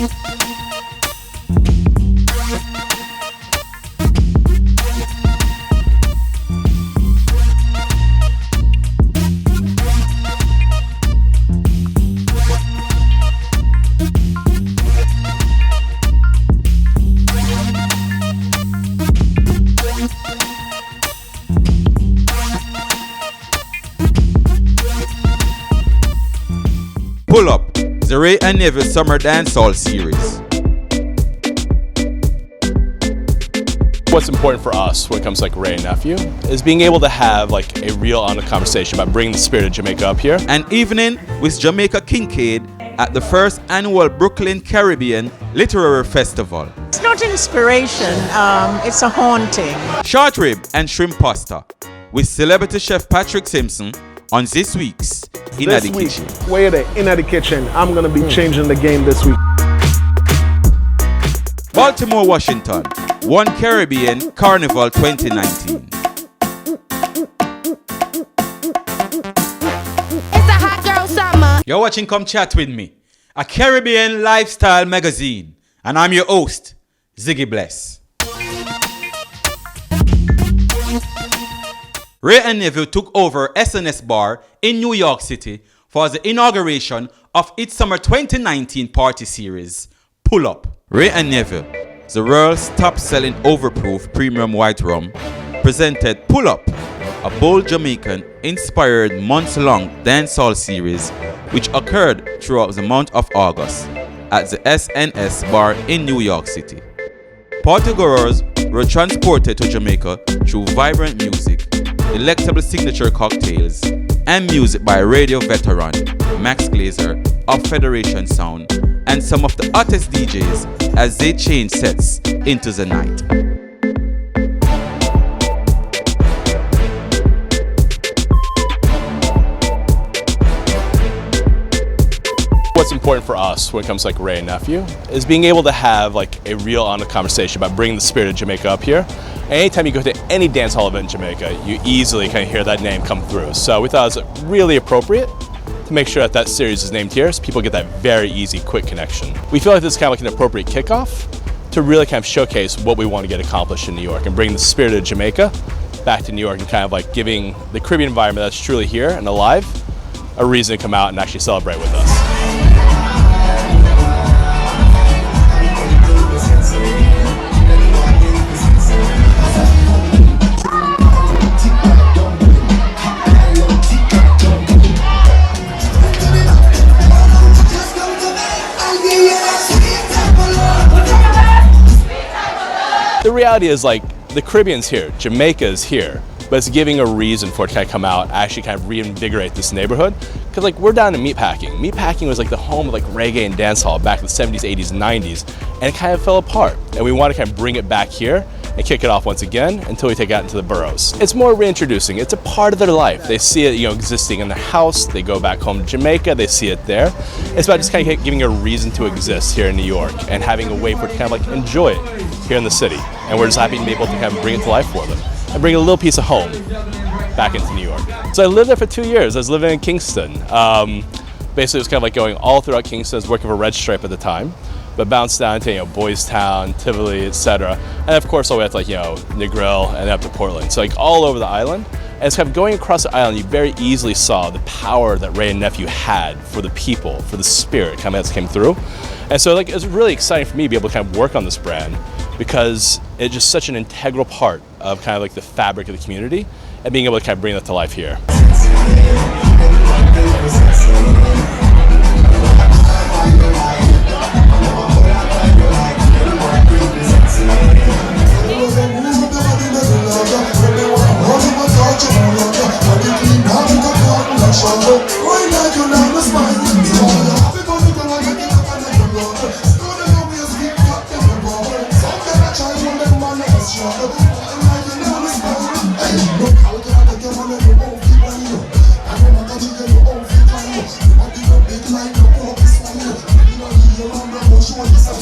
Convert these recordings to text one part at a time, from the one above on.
Pull Up, the Wray Nephew Summer Dancehall Series. What's important for us when it comes to like Wray Nephew is being able to have like a real honest conversation about bringing the spirit of Jamaica up here. An evening with Jamaica Kincaid at the first annual Brooklyn Caribbean Literary Festival. It's not inspiration, it's a haunting. Short rib and shrimp pasta with celebrity chef Patrick Simpson on this week's Inna the Kitchen. Where the Inna the Kitchen. I'm gonna be changing the game this week. Baltimore, Washington, One Caribbean Carnival 2019. It's a hot girl summer. You're watching Come Chat With Me, a Caribbean lifestyle magazine, and I'm your host, Ziggy Bless. Wray Nephew took over S&S Bar in New York City for the inauguration of its summer 2019 party series, Pull Up. Wray Nephew, the world's top-selling overproof premium white rum, presented Pull Up, a bold Jamaican-inspired months-long dancehall series which occurred throughout the month of August at the S&S Bar in New York City. Partygoers were transported to Jamaica through vibrant music, delectable signature cocktails, and music by radio veteran Max Glazer of Federation Sound and some of the hottest DJs as they change sets into the night. What's important for us when it comes to like Wray Nephew is being able to have like a real honest conversation about bringing the spirit of Jamaica up here. Anytime you go to any dance hall event in Jamaica, you easily kind of hear that name come through. So we thought it was really appropriate to make sure that that series is named here so people get that very easy, quick connection. We feel like this is kind of like an appropriate kickoff to really kind of showcase what we want to get accomplished in New York and bring the spirit of Jamaica back to New York and kind of like giving the Caribbean environment that's truly here and alive a reason to come out and actually celebrate with us. The reality is like the Caribbean's here, Jamaica's here, but it's giving a reason for it to kind of come out, actually kind of reinvigorate this neighborhood. Because like we're down to meatpacking. Meatpacking was like the home of like reggae and dancehall back in the 70s, 80s, 90s, and it kind of fell apart. And we want to kind of bring it back here and kick it off once again until we take it out into the boroughs. It's more reintroducing. It's a part of their life. They see it, existing in their house. They go back home to Jamaica. They see it there. It's about just kind of giving a reason to exist here in New York and having a way for it to kind of like enjoy it here in the city. And we're just happy to be able to kind of bring it to life for them and bring a little piece of home back into New York. So I lived there for 2 years. I was living in Kingston. Basically, it was kind of like going all throughout Kingston. I was working for Red Stripe at the time, but bounced down to Boys Town, Tivoli, etc. And of course, all the way up to like Negril and up to Portland. So like all over the island. And it's kind of going across the island, you very easily saw the power that Wray Nephew had for the people, for the spirit kind of as it came through. And so like it was really exciting for me to be able to kind of work on this brand because it's just such an integral part of kind of like the fabric of the community and being able to kind of bring that to life here.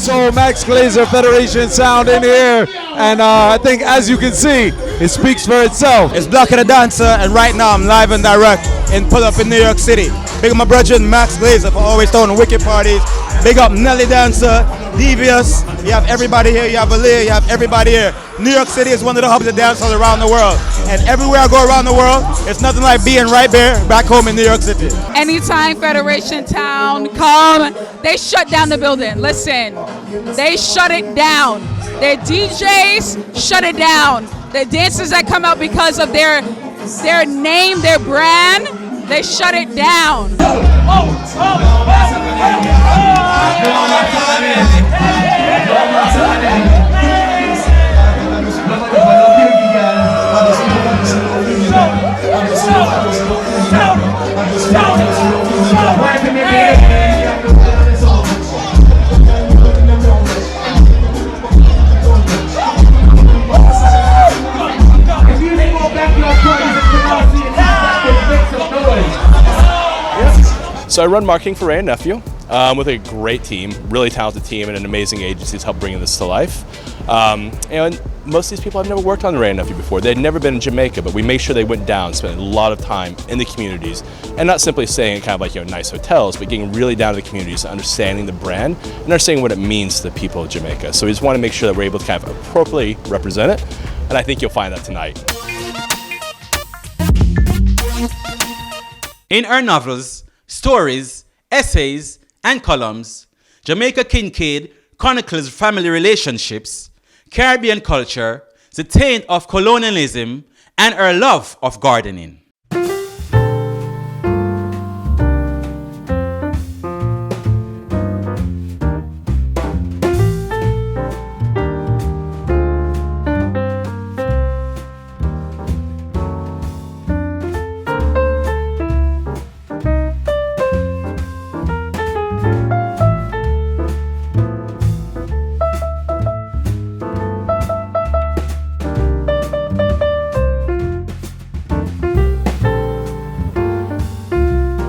So Max Glazer, Federation Sound in here, and I think as you can see, it speaks for itself. It's Blacka di Danca, and right now I'm live and direct in Pull Up in New York City. Big up my brother Max Glazer for always throwing wicked parties. Big up Nelly Dancer, Devious. You have everybody here. You have Alleyne. You have everybody here. New York City is one of the hubs of dancehall around the world. And everywhere I go around the world, it's nothing like being right there back home in New York City. Anytime Federation Town come, they shut down the building. Listen, they shut it down. Their DJs shut it down. The dancers that come out because of their name, their brand, they shut it down. So I run marketing for Wray Nephew with a great team, really talented team, and an amazing agency to help bring this to life. And most of these people have never worked on Wray Nephew before. They'd never been in Jamaica, but we made sure they went down, spent a lot of time in the communities, and not simply staying in kind of like nice hotels, but getting really down to the communities, understanding the brand, and understanding what it means to the people of Jamaica. So we just want to make sure that we're able to kind of appropriately represent it, and I think you'll find that tonight. In her novels, stories, essays, and columns, Jamaica Kincaid chronicles family relationships, Caribbean culture, the taint of colonialism, and her love of gardening.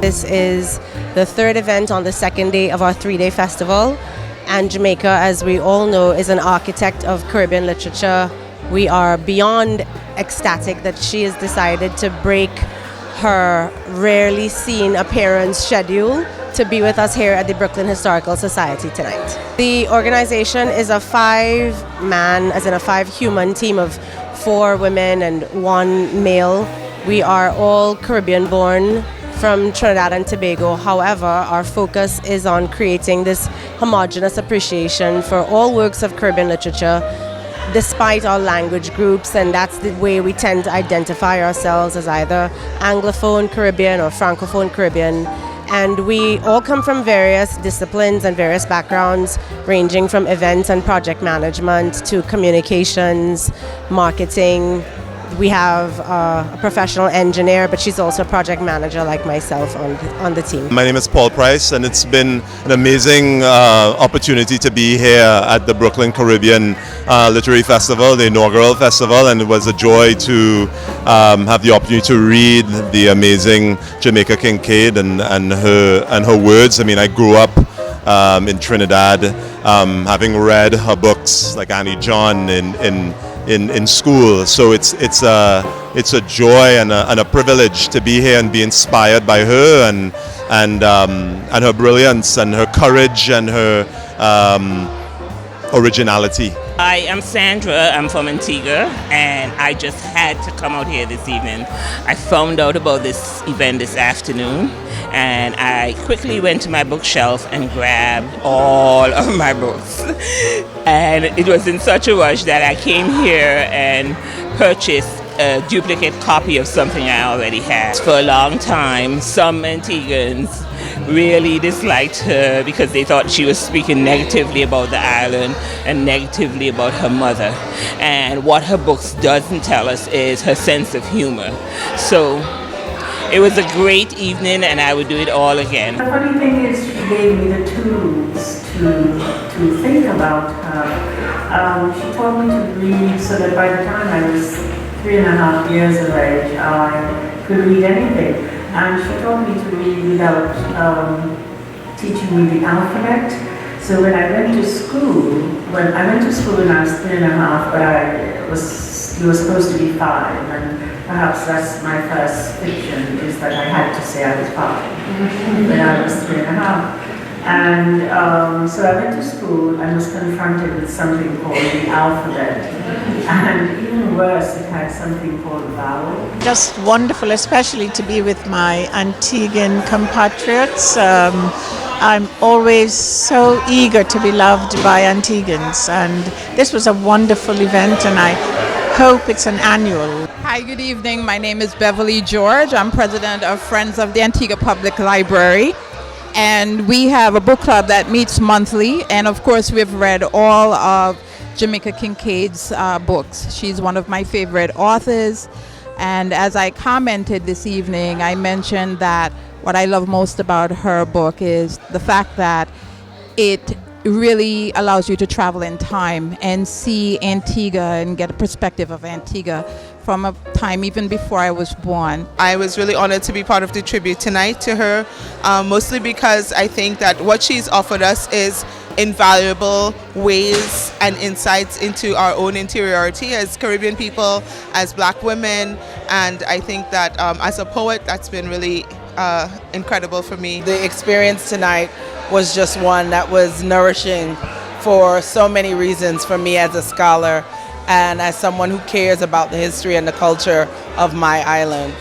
This is the third event on the second day of our three-day festival, and Jamaica, as we all know, is an architect of Caribbean literature. We are beyond ecstatic that she has decided to break her rarely seen appearance schedule to be with us here at the Brooklyn Historical Society tonight. The organization is a five-man, as in a five-human team of 4 women and 1 male. We are all Caribbean-born from Trinidad and Tobago. However, our focus is on creating this homogeneous appreciation for all works of Caribbean literature, despite our language groups, and that's the way we tend to identify ourselves, as either Anglophone Caribbean or Francophone Caribbean. And we all come from various disciplines and various backgrounds, ranging from events and project management to communications, marketing. We have a professional engineer, but she's also a project manager like myself on the team. My name is Paul Price, and it's been an amazing opportunity to be here at the Brooklyn Caribbean Literary Festival, the inaugural festival, and it was a joy to have the opportunity to read the amazing Jamaica Kincaid and her words. I mean, I grew up in Trinidad, having read her books like Annie John in school, so it's a joy and a privilege to be here and be inspired by her and her brilliance and her courage and her originality. I am Sandra, I'm from Antigua, and I just had to come out here this evening. I found out about this event this afternoon, and I quickly went to my bookshelf and grabbed all of my books. And it was in such a rush that I came here and purchased a duplicate copy of something I already had. For a long time, some Antiguans really disliked her because they thought she was speaking negatively about the island and negatively about her mother. And what her books doesn't tell us is her sense of humor. So it was a great evening, and I would do it all again. The funny thing is, she gave me the tools to think about her. She taught me to read so that by the time I was 3.5 years of age, I could read anything. And she taught me to read without teaching me the alphabet. So when I went to school, when I went to school when I was 3.5, but I was She was supposed to be 5, and perhaps that's my first fiction, is that I had to say I was 5 when I was 3.5. And so I went to school and was confronted with something called the alphabet. And even worse, it had something called vowel. Just wonderful, especially to be with my Antiguan compatriots. I'm always so eager to be loved by Antiguans, and this was a wonderful event, and I hope it's an annual. Hi, good evening. My name is Beverly George. I'm president of Friends of the Antigua Public Library. And we have a book club that meets monthly. And of course, we've read all of Jamaica Kincaid's books. She's one of my favorite authors. And as I commented this evening, I mentioned that what I love most about her book is the fact that it really allows you to travel in time and see Antigua and get a perspective of Antigua from a time even before I was born. I was really honored to be part of the tribute tonight to her, mostly because I think that what she's offered us is invaluable ways and insights into our own interiority as Caribbean people, as Black women, and I think that as a poet, that's been really incredible for me. The experience tonight was just one that was nourishing for so many reasons for me as a scholar and as someone who cares about the history and the culture of my island.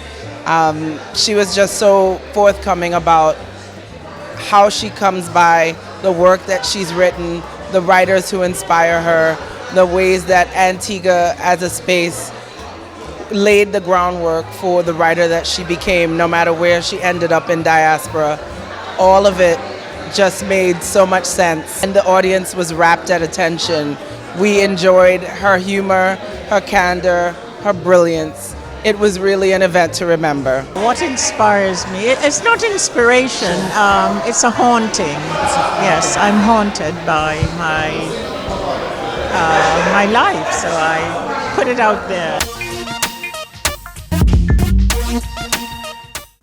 She was just so forthcoming about how she comes by the work that she's written, the writers who inspire her, the ways that Antigua as a space laid the groundwork for the writer that she became, no matter where she ended up in diaspora. All of it just made so much sense, and the audience was rapt at attention. We enjoyed her humor, her candor, her brilliance. It was really an event to remember. What inspires me? It's not inspiration, it's a haunting. Yes, I'm haunted by my life, so I put it out there.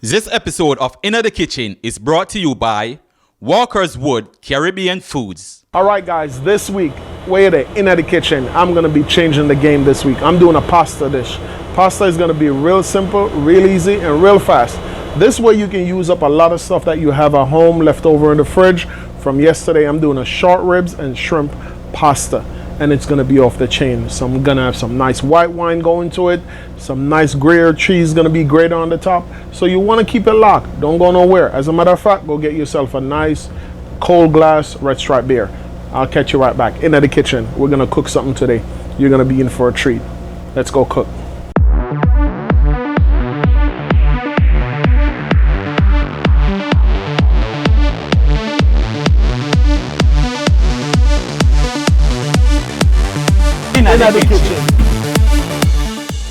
This episode of Inna the Kitchen is brought to you by Walker's Wood Caribbean Foods. All right, guys, this week, we're in the kitchen. I'm going to be changing the game this week. I'm doing a pasta dish. Pasta is going to be real simple, real easy, and real fast. This way you can use up a lot of stuff that you have at home left over in the fridge. From yesterday, I'm doing a short ribs and shrimp pasta, and it's going to be off the chain. So I'm going to have some nice white wine going to it. Some nice Gruyere cheese going to be great on the top. So you want to keep it locked. Don't go nowhere. As a matter of fact, go get yourself a nice cold glass Red Stripe beer. I'll catch you right back in the kitchen. We're going to cook something today. You're going to be in for a treat. Let's go cook. In the kitchen.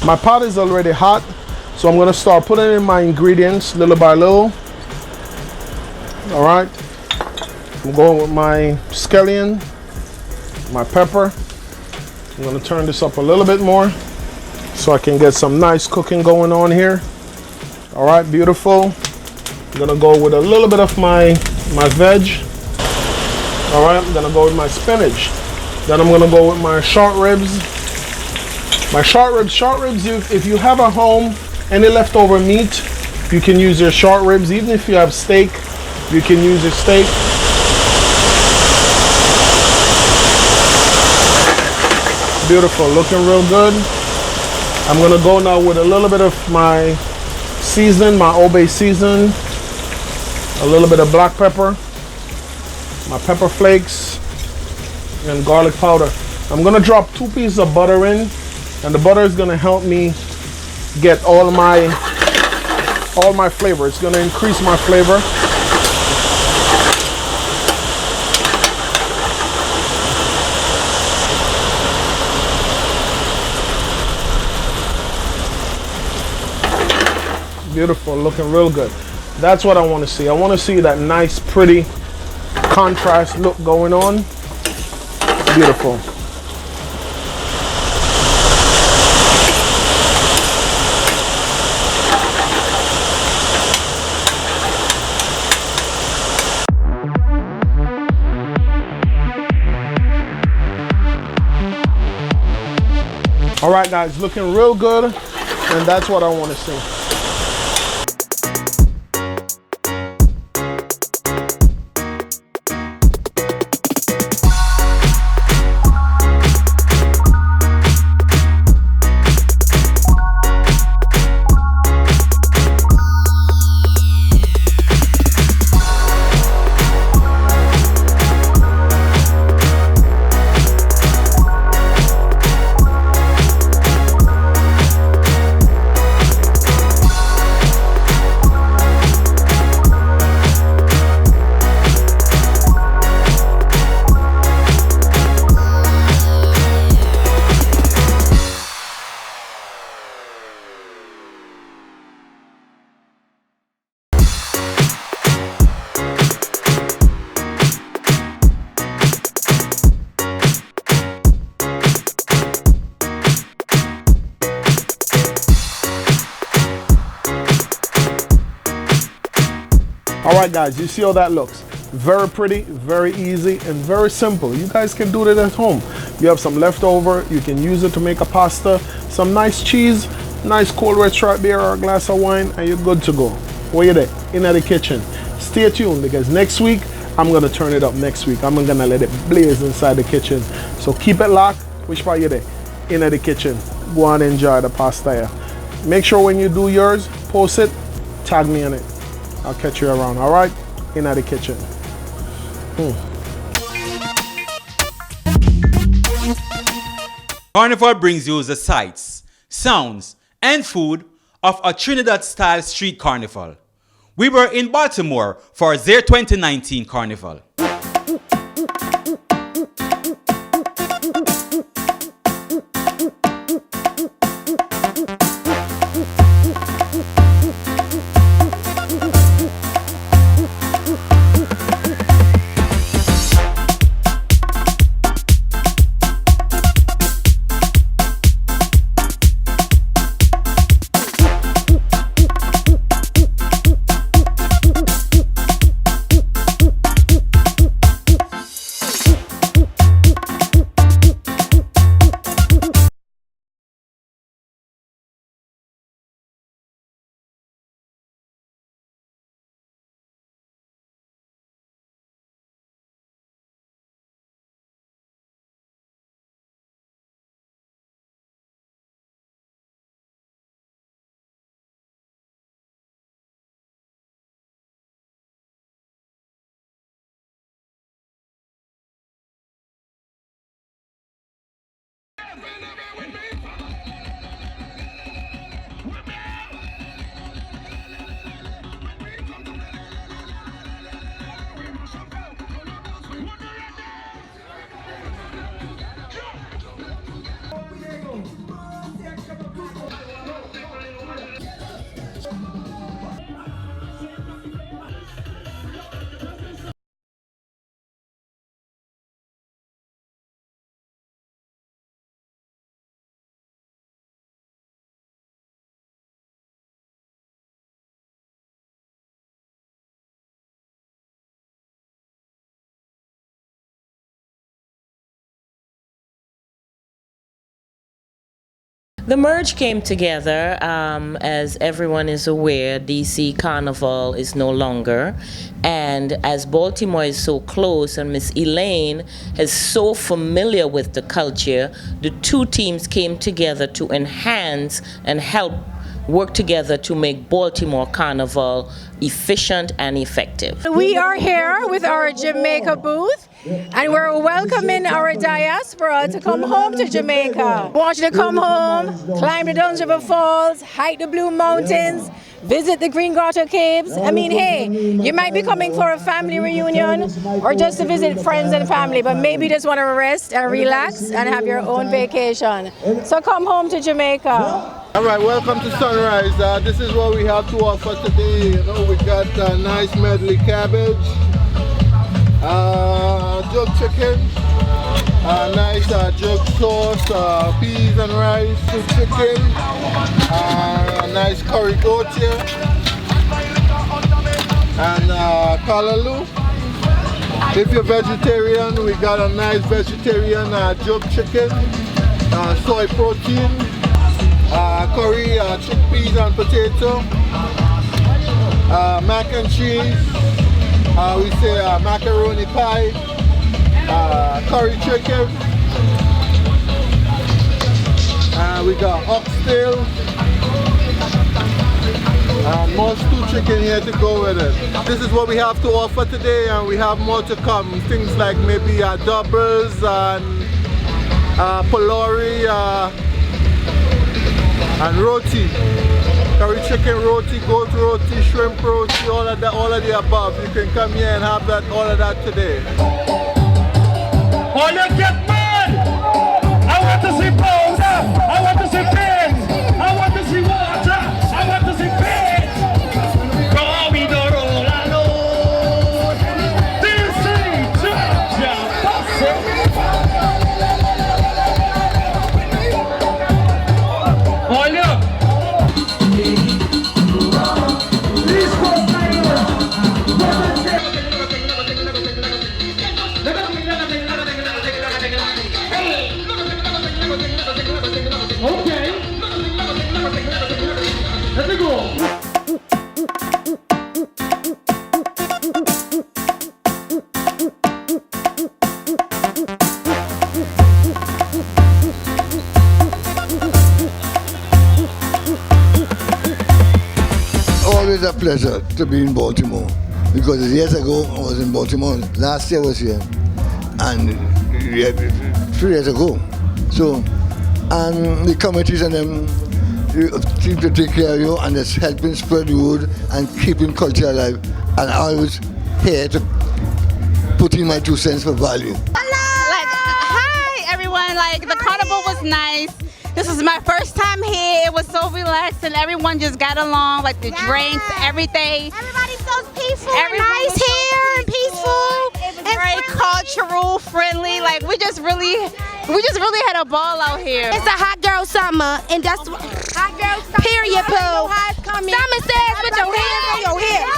My pot is already hot, so I'm going to start putting in my ingredients little by little. All right. I'm going with my scallion, my pepper. I'm going to turn this up a little bit more so I can get some nice cooking going on here. All right, beautiful. I'm going to go with a little bit of my veg. All right, I'm going to go with my spinach. Then I'm going to go with my short ribs. My short ribs, if you have at home any leftover meat, you can use your short ribs. Even if you have steak, you can use your steak. Beautiful, looking real good. I'm gonna go now with a little bit of my season, my Old Bay season, a little bit of black pepper, my pepper flakes, and garlic powder. I'm gonna drop 2 pieces of butter in, and the butter is gonna help me get all my flavor. It's gonna increase my flavor. Beautiful, looking real good. That's what I want to see. I want to see that nice, pretty contrast look going on. Beautiful. All right, guys, looking real good, and that's what I want to see. Alright guys, you see how that looks? Very pretty, very easy, and very simple. You guys can do that at home. You have some leftover, you can use it to make a pasta, some nice cheese, nice cold red stripe beer or a glass of wine, and you're good to go. Where you there? In the kitchen. Stay tuned because next week, I'm gonna turn it up next week. I'm gonna let it blaze inside the kitchen. So keep it locked. Which part you there? In the kitchen. Go on and enjoy the pasta here. Make sure when you do yours, post it, tag me in it. I'll catch you around, all right? In the kitchen. Carnival brings you the sights, sounds, and food of a Trinidad-style street carnival. We were in Baltimore for their 2019 carnival. The merge came together. As everyone is aware, DC Carnival is no longer. And as Baltimore is so close and Miss Elaine is so familiar with the culture, the two teams came together to enhance and help work together to make Baltimore Carnival efficient and effective. We are here with our Jamaica booth, and we're welcoming our diaspora to come home to Jamaica. We want you to come home, climb the Duns River Falls, hike the Blue Mountains, visit the Green Grotto Caves. I mean, hey, you might be coming for a family reunion or just to visit friends and family, but maybe just want to rest and relax and have your own vacation. So come home to Jamaica. All right, welcome to Sunrise. This is what we have to offer today. You know, we got nice medley cabbage, jerk chicken, nice jerk sauce, peas and rice, soup chicken, nice curry goat here, and callaloo. If you're vegetarian, we got a nice vegetarian jerk chicken. soy protein, curry, chickpeas and potato, mac and cheese, we say macaroni pie, curry chicken, we got oxtail, and more stew chicken here to go with it. This is what we have to offer today, and we have more to come. Things like maybe doubles and pulori and roti. Curry chicken roti, goat roti, shrimp roti, all of the above. You can come here and have all of that today. Oh, you get mad! I want to see powder! I want to see pins! I want to see water! I want to see pins! Always a pleasure to be in Baltimore, because years ago I was in Baltimore. Last year I was here, and 3 years ago. So, and the committees and them seem to take care of you, and it's helping spread the word and keeping culture alive. And I was here to put in my 2 cents for value. Hi everyone, the carnival was nice. This is my first time here. It was so relaxed and everyone just got along, the drinks, everything. Everybody's so peaceful Everyone and nice was so here and peaceful. It was very cultural, friendly. We just really had a ball out here. It's a hot girl summer, and that's what. Hot girl summer. Period, Pooh. Summer says put your hands on your hips.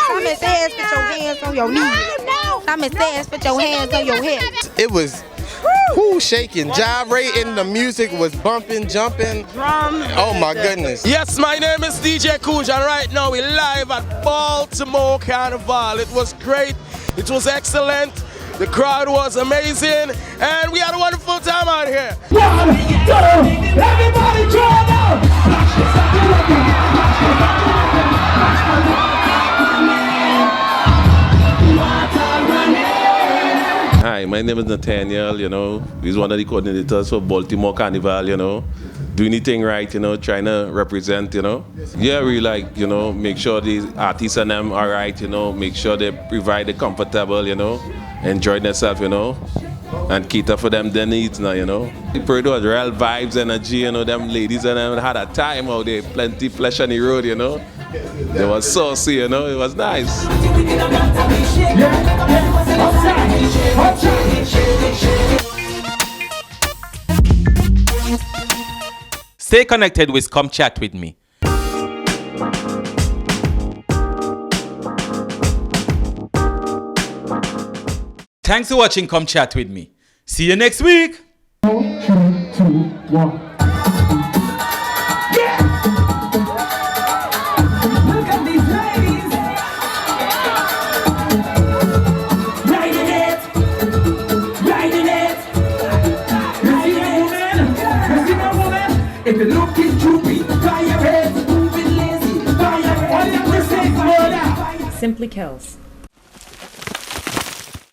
Summer says put your hands on your knees. Summer says put your hands on your hips. It was shaking, gyrating, the music was bumping, jumping. Oh my goodness. Yes, my name is DJ Kuj, and right now we're live at Baltimore Carnival. It was great, it was excellent, the crowd was amazing, and we had a wonderful time out here. 1, 2, everybody join up! Hi, my name is Nathaniel, he's one of the coordinators for Baltimore Carnival, do anything right, trying to represent, Yeah, we make sure the artists and them are right, make sure they provide the comfortable, enjoy themselves, and cater for them their needs now, The parade was real vibes, energy, them ladies and them had a time out there, plenty flesh on the road, They was saucy, it was nice. Stay connected with Come Chat With Me. Thanks for watching Come Chat With Me. See you next week. 3, 2, 1. If you're looking droopy, dry your head, moving lazy, dry your head. Simply Kills.